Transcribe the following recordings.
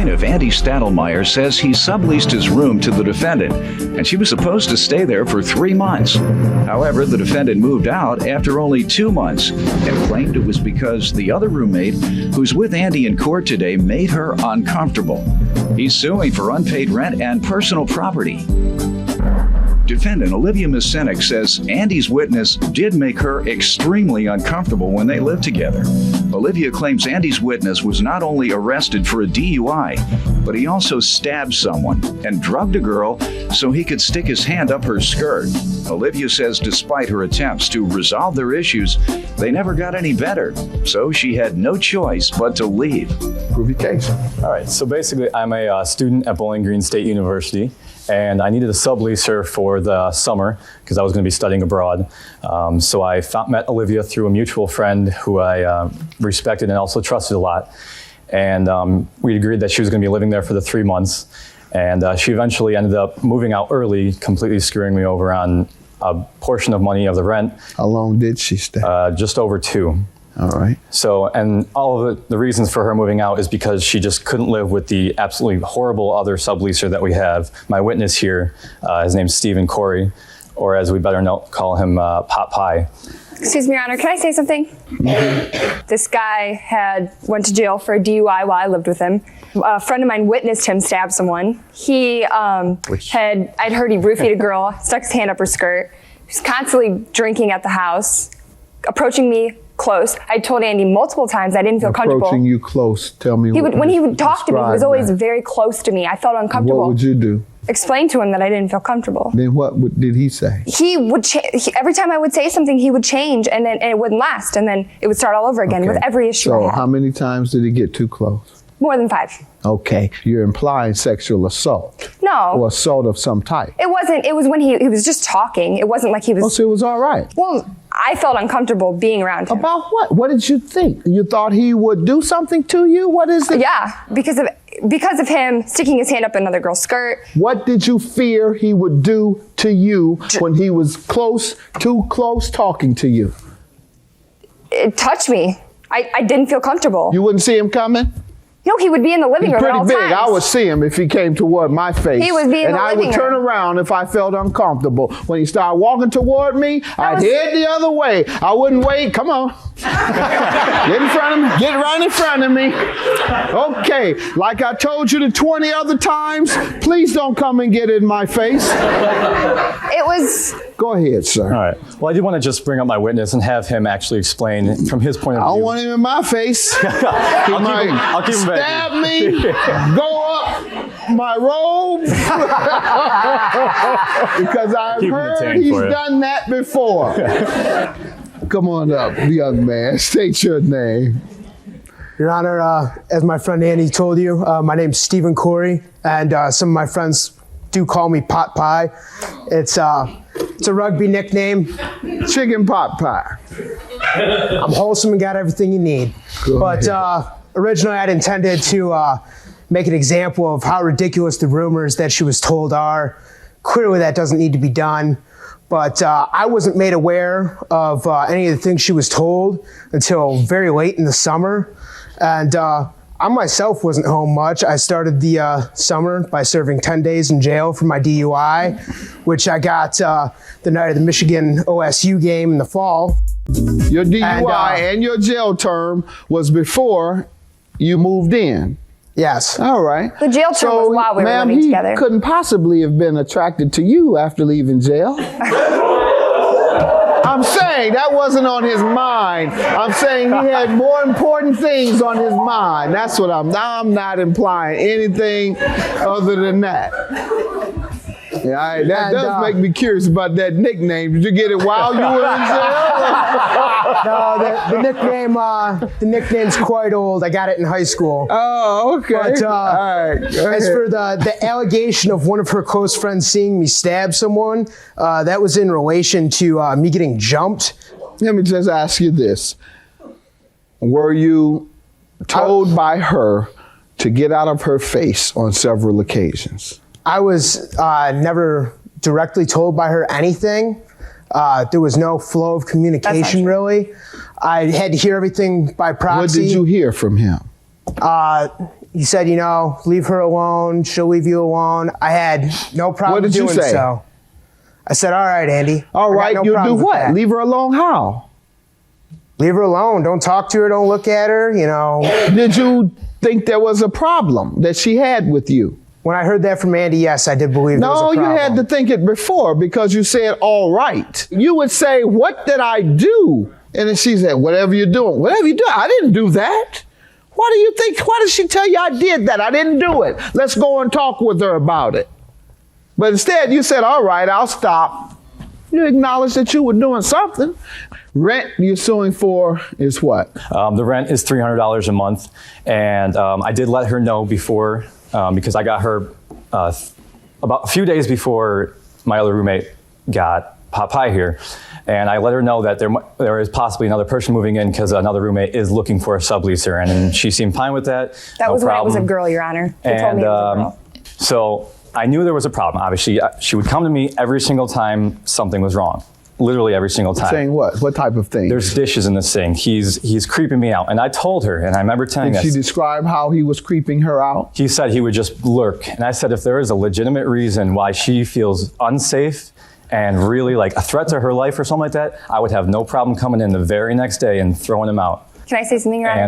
plaintiff, Andy Stadelmeyer, says he subleased his room to the defendant, and she was supposed to stay there for 3 months. However, the defendant moved out after only 2 months and claimed it was because the other roommate, who's with Andy in court today, made her uncomfortable. He's suing for unpaid rent and personal property. Defendant Olivia Misenek says Andy's witness did make her extremely uncomfortable when they lived together. Olivia claims Andy's witness was not only arrested for a DUI, but he also stabbed someone and drugged a girl so he could stick his hand up her skirt. Olivia says despite her attempts to resolve their issues, they never got any better, so she had no choice but to leave. Prove your case. All right, so basically I'm a student at Bowling Green State University, and I needed a sublease her for the summer because I was going to be studying abroad. So I met Olivia through a mutual friend who I respected and also trusted a lot. And we agreed that she was going to be living there for the 3 months. And she eventually ended up moving out early, completely screwing me over on a portion of money of the rent. How long did she stay? Just over 2. All right. So, and all of the reasons for her moving out is because she just couldn't live with the absolutely horrible other subleaser that we have. My witness here, his name's Stephen Corey, or as we better call him, Pot Pie. Excuse me, Your Honor, can I say something? This guy went to jail for a DUI while I lived with him. A friend of mine witnessed him stab someone. I'd heard he roofied a girl, stuck his hand up her skirt. He was constantly drinking at the house, approaching me close. I told Andy multiple times I didn't feel comfortable. Approaching you close, tell me when he would talk to me, he was always very close to me. I felt uncomfortable. What would you do? Explain to him that I didn't feel comfortable. Then what did he say? He would every time I would say something, he would change, and it wouldn't last, and then it would start all over again with every issue I So had. how many times did he get too close? More than 5. Okay, you're implying sexual assault. No. Or assault of some type. It wasn't. It was when he was just talking. It wasn't like he was. Oh, so it was all right. Well, I felt uncomfortable being around him. About what? What did you think? You thought he would do something to you? What is it? Yeah, because of him sticking his hand up another girl's skirt. What did you fear he would do to you when he was too close talking to you? It touched me. I didn't feel comfortable. You wouldn't see him coming? No, he would be in the living room at all Pretty big. times. I would see him if he came toward my face. He would be in the living room. And I would turn around if I felt uncomfortable. When he started walking toward me, I'd head the other way. I wouldn't wait. Come on. Get in front of me. Get right in front of me. Okay. Like I told you the 20 other times, please don't come and get in my face. It was... Go ahead, sir. All right. Well, I did want to just bring up my witness and have him actually explain from his point of view. I don't want him in my face. I'll keep him back. Stab me, go up my robe, because I've heard he's done that before. Come on up, young man. State your name. Your Honor, as my friend Andy told you, my name's Stephen Corey, and some of my friends do call me Pot Pie. It's a rugby nickname. Chicken pot pie. I'm wholesome and got everything you need. Originally I'd intended to make an example of how ridiculous the rumors that she was told are. Clearly that doesn't need to be done. But I wasn't made aware of any of the things she was told until very late in the summer. And I myself wasn't home much. I started the summer by serving 10 days in jail for my DUI, which I got the night of the Michigan OSU game in the fall. Your DUI and your jail term was before you moved in. Yes. All right. The jail term was while we were living together. He couldn't possibly have been attracted to you after leaving jail. I'm saying that wasn't on his mind. I'm saying he had more important things on his mind. That's what I'm not implying anything other than that. Yeah, that does make me curious about that nickname. Did you get it while you were in jail? No, the nickname's quite old. I got it in high school. Oh, okay. But, all right. As for the allegation of one of her close friends seeing me stab someone, that was in relation to me getting jumped. Let me just ask you this. Were you told by her to get out of her face on several occasions? I was never directly told by her anything. There was no flow of communication, really. I had to hear everything by proxy. What did you hear from him? You said, leave her alone. She'll leave you alone. I had no problem What did you doing say? so. I said, all right, Andy. All I got right, no you'll do problem with what? that. Leave her alone how? Leave her alone. Don't talk to her. Don't look at her. Did you think there was a problem that she had with you? When I heard that from Andy, yes, I did believe there was a No, problem. you had to think it before because you said, all right. You would say, what did I do? And then she said, whatever you're doing. Whatever you do, I didn't do that. Why do you think, why did she tell you I did that? I didn't do it. Let's go and talk with her about it. But instead you said, all right, I'll stop. You acknowledged that you were doing something. Rent you're suing for is what? The rent is $300 a month. And I did let her know before, because I got her about a few days before my other roommate got pot pie here. And I let her know that there is possibly another person moving in because another roommate is looking for a subleaser. And she seemed fine with that. That no was when it was a problem. girl, Your Honor. They told me it was a girl. So I knew there was a problem. Obviously, she would come to me every single time something was wrong. Literally every single time. Saying what? What type of thing? There's dishes in the sink. He's creeping me out. And I told her, and I remember telling Did she this. describe how he was creeping her out? He said he would just lurk. And I said if there is a legitimate reason why she feels unsafe and really like a threat to her life or something like that, I would have no problem coming in the very next day and throwing him out. Can I say something, Your Honor?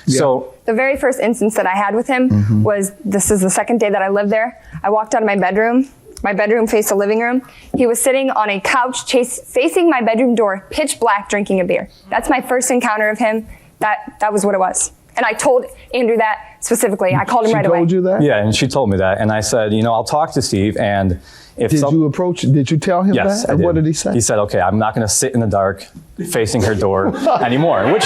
And so The very first instance that I had with him was, this is the second day that I lived there. I walked out of my bedroom. My bedroom faced the living room. He was sitting on a couch facing my bedroom door, pitch black, drinking a beer. That's my first encounter of him. That was what it was. And I told Andrew that specifically. I called him right away. She told you that? yeah, and she told me that. And I said, I'll talk to Steve. And if Did you approach, did you tell him Yes, that? I And did. what did he say? He said, okay, I'm not going to sit in the dark facing her door anymore, which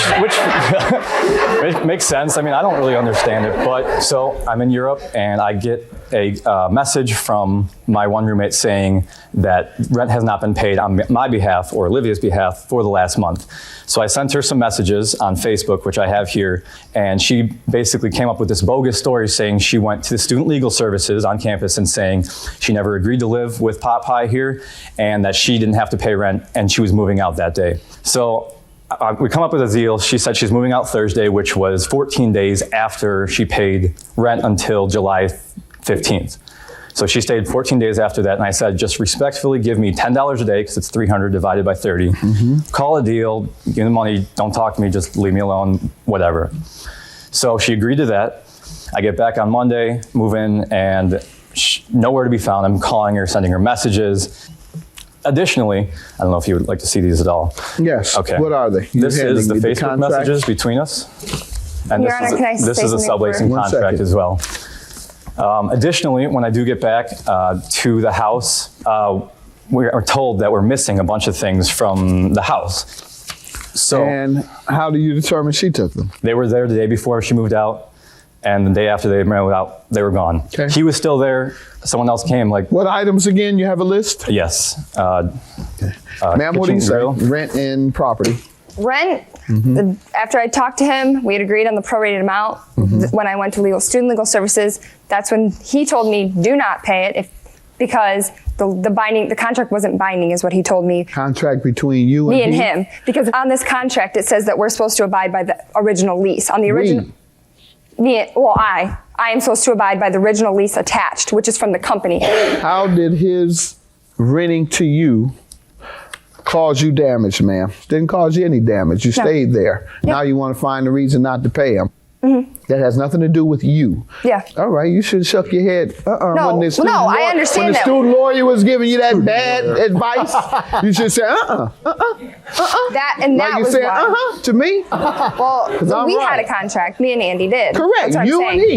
it makes sense. I mean, I don't really understand it. But so I'm in Europe and I get a message from my one roommate saying that rent has not been paid on my behalf or Olivia's behalf for the last month. So I sent her some messages on Facebook, which I have here, and she basically came up with this bogus story saying she went to the Student Legal Services on campus and saying she never agreed to live with Pot Pie here and that she didn't have to pay rent and she was moving out that day. So we come up with a deal. She said she's moving out Thursday, which was 14 days after she paid rent until July 15th. So she stayed 14 days after that, and I said, just respectfully give me $10 a day, because it's 300 divided by 30. Call a deal, give me the money, don't talk to me, just leave me alone, whatever. So she agreed to that. I get back on Monday, move in, and nowhere to be found. I'm calling her, sending her messages. Additionally, I don't know if you would like to see these at all. Yes. Okay. What are they? This You're is the handing me Facebook contract? messages between us. And Your Honor, can I this say is a something subleasing One contract second. as well. Additionally, when I do get back to the house, we are told that we're missing a bunch of things from the house. So And how do you determine she took them? they were there the day before she moved out, and the day after they moved out, they were gone. Okay. He was still there. Someone else came, like, What items again? You have a list? yes. Ma'am, what do you kitchen say? grill. Rent and property. Rent, after I talked to him, we had agreed on the prorated amount. When I went to Student Legal Services, that's when he told me, do not pay it because the contract wasn't binding, is what he told me. Contract between you and Me and he? him, because on this contract it says that we're supposed to abide by the original lease. On the original, I am supposed to abide by the original lease attached, which is from the company. How did his renting to you cause you damage, ma'am? Didn't cause you any damage. You No. stayed there. Now you want to find a reason not to pay him. That has nothing to do with you. Yeah. All right, you should have shook your head. No, When the student no, I lawyer- understand When the that. student lawyer was giving you that bad advice, you should say, That Like you was said, why. to me. Well, I'm we right. had a contract. Me and Andy did. Correct. That's what I'm You saying. and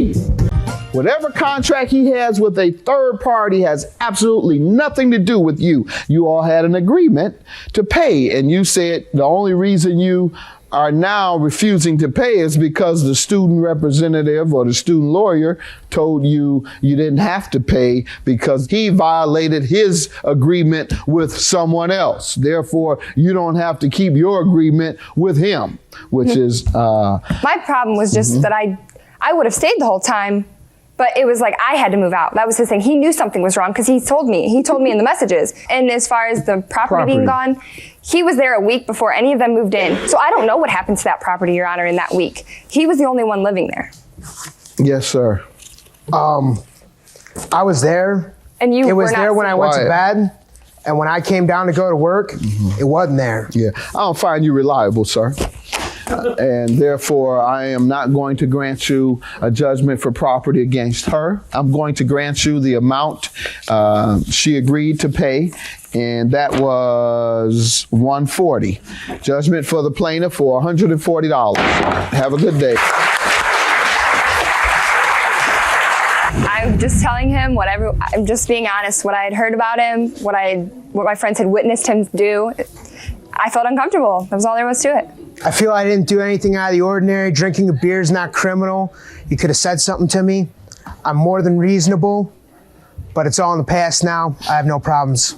he. Whatever contract he has with a third party has absolutely nothing to do with you. You all had an agreement to pay, and you said the only reason you are now refusing to pay is because the student representative or the student lawyer told you you didn't have to pay because he violated his agreement with someone else. Therefore, you don't have to keep your agreement with him, which is My problem was just that I would have stayed the whole time, but it was like I had to move out. That was his thing. He knew something was wrong because he told me. He told me in the messages. And as far as the property being gone, he was there a week before any of them moved in. So I don't know what happened to that property, Your Honor, in that week. He was the only one living there. Yes, sir. I was there. And you It was were not there when I went to Quiet. bed, and when I came down to go to work, it wasn't there. Yeah, I don't find you reliable, sir. And therefore, I am not going to grant you a judgment for property against her. I'm going to grant you the amount she agreed to pay, and that was $140. Judgment for the plaintiff for $140. Have a good day. I'm just telling him I'm just being honest. What I had heard about him, what my friends had witnessed him do, I felt uncomfortable. That was all there was to it. I feel I didn't do anything out of the ordinary. Drinking a beer is not criminal. You could have said something to me. I'm more than reasonable, but it's all in the past now. I have no problems.